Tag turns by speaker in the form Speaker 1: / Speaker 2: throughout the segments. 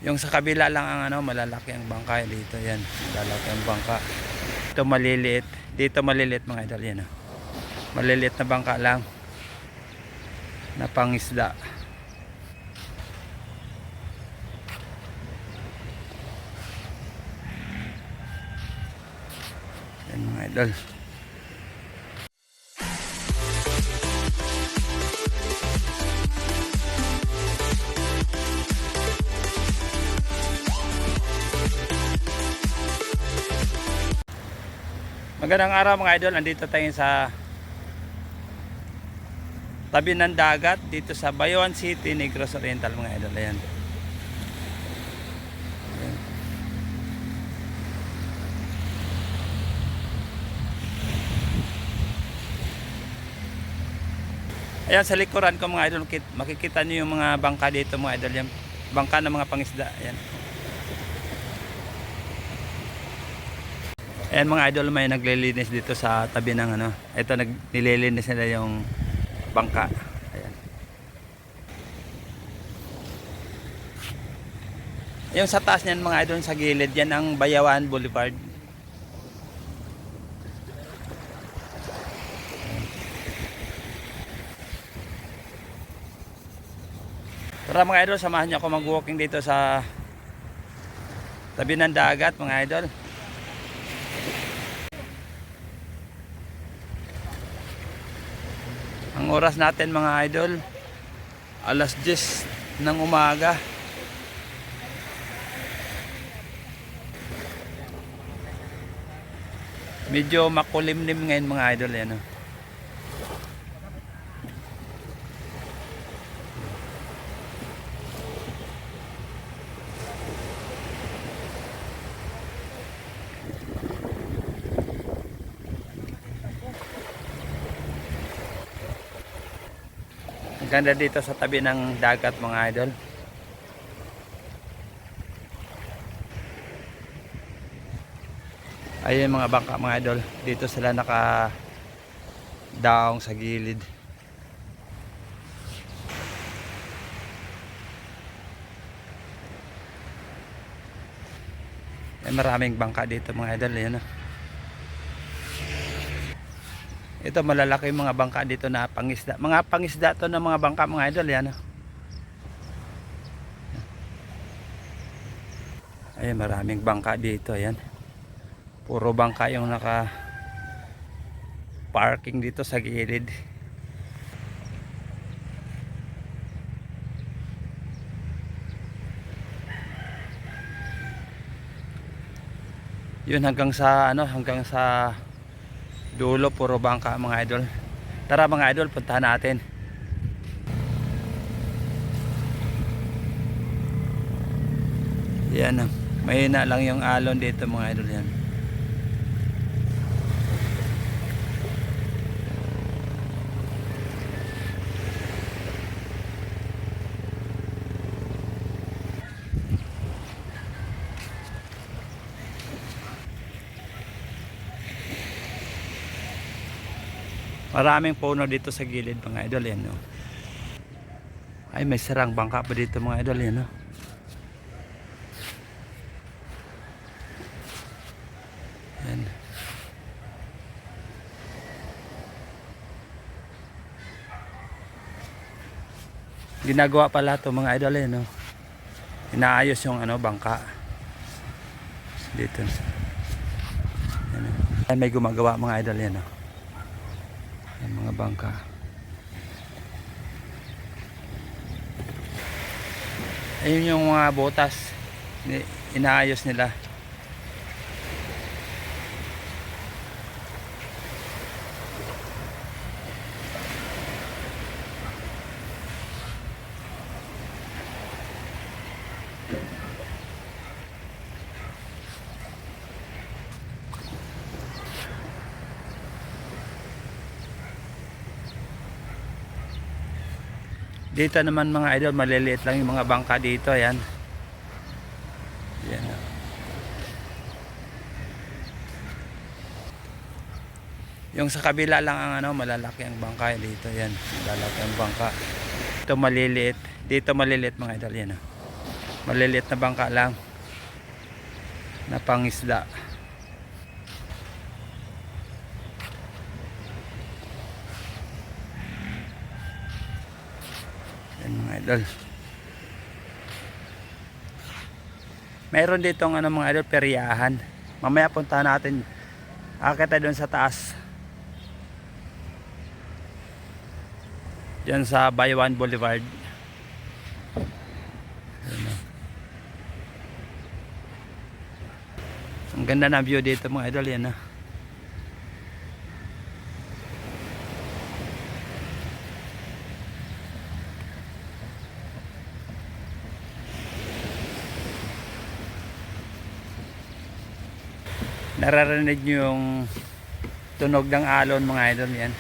Speaker 1: Yung sa kabila lang ang ano, malalaki ang bangka dito, yan. Malalaki ang bangka. Ito maliliit. Dito maliliit mga idol, yan. Oh. Maliliit na bangka lang na pangisda. Yan mga idol. Magandang araw mga idol, andito tayo sa tabi ng dagat dito sa Bayoan City, Negros Oriental mga idol. Ayan. Ayan. Ayan sa likuran ko mga idol, makikita niyo yung mga bangka dito mga idol, yan. Bangka ng mga pangisda. Ayan. Ayan mga idol, may naglilinis dito sa tabi ng ano. Ito nililinis nila yung bangka. Ayan. Yung sa taas niyan mga idol sa gilid, yan ang Bayawan Boulevard. Tara mga idol, samahan niyo ako mag-walking dito sa tabi ng dagat mga idol. Ang oras natin mga idol, alas 10 ng umaga. Medyo makulimlim ngayon mga idol, yan. Oh. Ang ganda dito sa tabi ng dagat mga idol. Ayun mga bangka mga idol, dito sila naka daong sa gilid. Maraming bangka dito mga idol, yan. Ito malalaki mga bangka dito na pangisda. Mga pangisda to ng mga bangka mga idol, yan. Ay maraming bangka dito, yan. Puro bangka yung naka parking dito sa gilid. Yun hanggang sa ano, hanggang sa dulo puro bangka mga idol. Tara mga idol, puntahan natin. Yan, mahina lang yung alon dito mga idol, yan. Maraming puno dito sa gilid mga idol, yan. No? Ay may sarang bangka pa dito mga idol, yan. No? Yan. Ginagawa pala to mga idol, yan. No? Inaayos yung ano, bangka dito. Yan. Ay may gumagawa mga idol, yan. No? Yan mga bangka. Ayun yung mga botas, inaayos nila. Dito naman mga idol, maliliit lang yung mga bangka dito, ayan. Yan. Yung sa kabila lang ang ano, malalaki ang bangka dito, yan. Malalaki ang bangka. Ito maliliit. Dito maliliit mga idol, yan. Maliliit na bangka lang na pangisda. Yan mga idol. Mayroon ditong ano mga idol, peryahan. Mamaya punta natin. Akit tayo doon sa taas. Diyan sa Baywan Boulevard. Ang ganda ng view dito mga idol, yan ah. Nararinig nyo yung tunog ng alon mga idol, yan.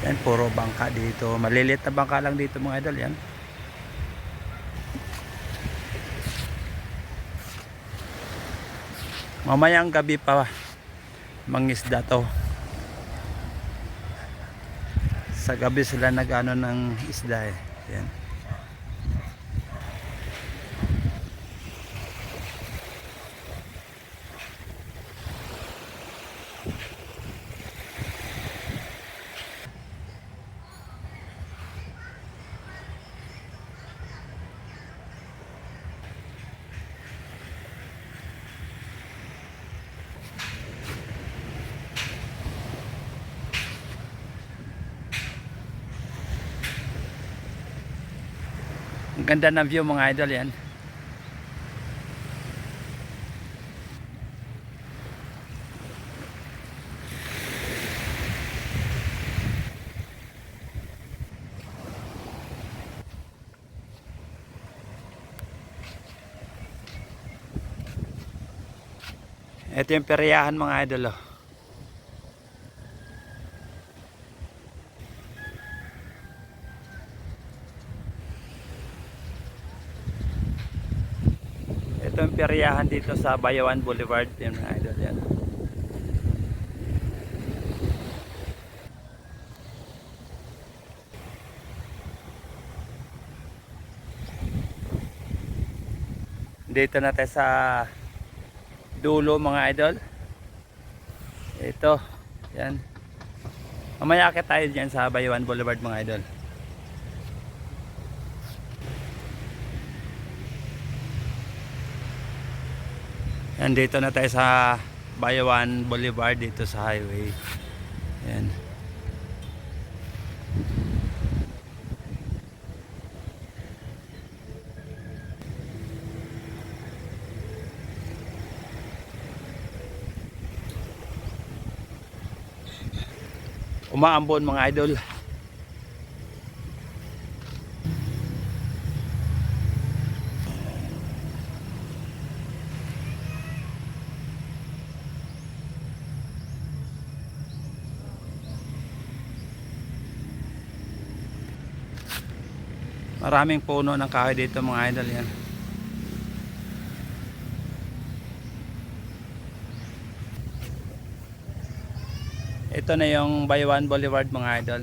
Speaker 1: Yan, puro bangka dito. Maliliit na bangka lang dito mga idol, yan. Mamayang gabi pa mangisda to. Sa gabi sila nag-ano ng isda eh. Yan. Ang ganda ng view mga idol, yan. Ito yung peryahan mga idol, oh. Ito yung peryahan dito sa Baywan Boulevard, yung mga idol, yan. Dito na tayo sa dulo mga idol. Ito, yan. Mamaya akit tayo dyan sa Baywan Boulevard mga idol. Yan, dito na tayo sa Baywan Boulevard, dito sa highway. Yan. Umaambon mga idol. Maraming puno ng kahoy dito mga idol, yan. Ito na yung Baywan Boulevard mga idol.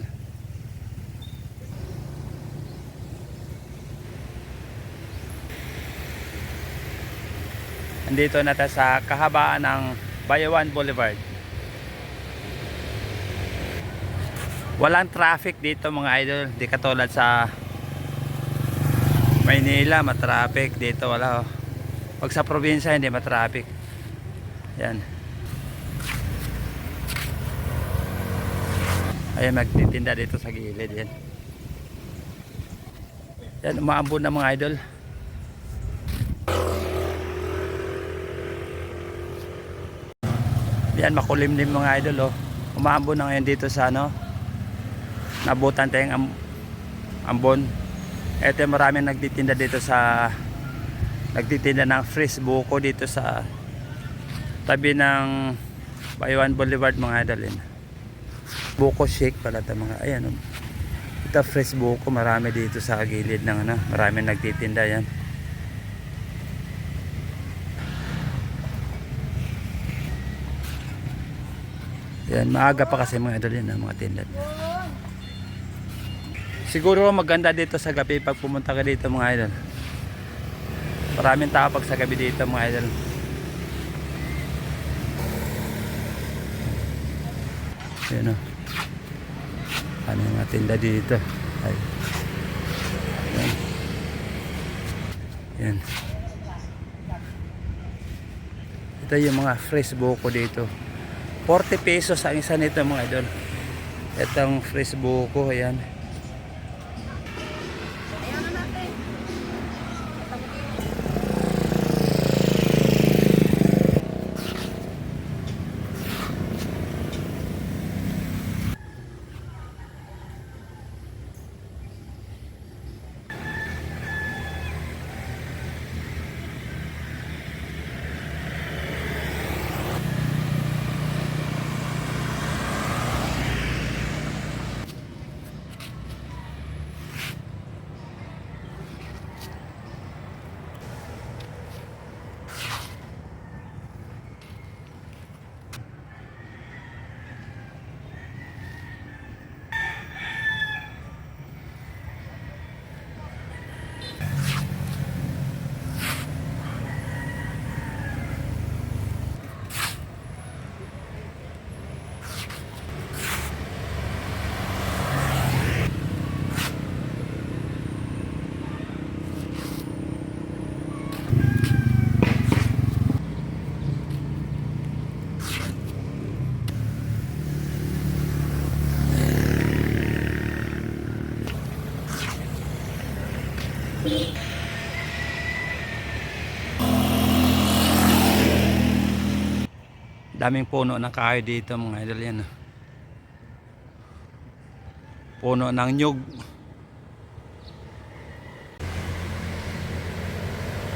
Speaker 1: Andito na tayo sa kahabaan ng Baywan Boulevard. Walang traffic dito mga idol. Di katulad sa Maynila, matraffic. Dito wala, oh. Pag sa probinsya hindi matraffic. Yan. Ayan, magtitinda dito sa gilid, yan. Yan, umaambon na mga idol. Yan, makulimlim mga idol, oh. Umaambon na ngayon dito sa ano, nabutan tayong ambon. Ito yung maraming nagtitinda dito sa, nagtitinda ng fresh buko dito sa tabi ng Baywan Boulevard mga idol, yan. Buko shake pala ito mga, ayan, oh. Ito fresh buko, marami dito sa gilid ng ano, marami nagtitinda yan. Yan, maaga pa kasi mga idol yan, mga tinda. Siguro maganda dito sa gabi pag pumunta ka dito mga idol. Maraming tao pag sa gabi dito mga idol. Yan o. Ano yung mga tinda dito? Ay. Yan. Yan. Ito yung mga fresh buko dito. 40 pesos ang isa nito mga idol. Itong fresh buko, ayan. Daming puno ng kahoy dito mga idol yan. Puno ng nyug.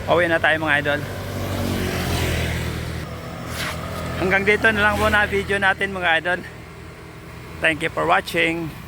Speaker 1: Uwi na tayo mga idol. Hanggang dito na lang muna video natin mga idol. Thank you for watching.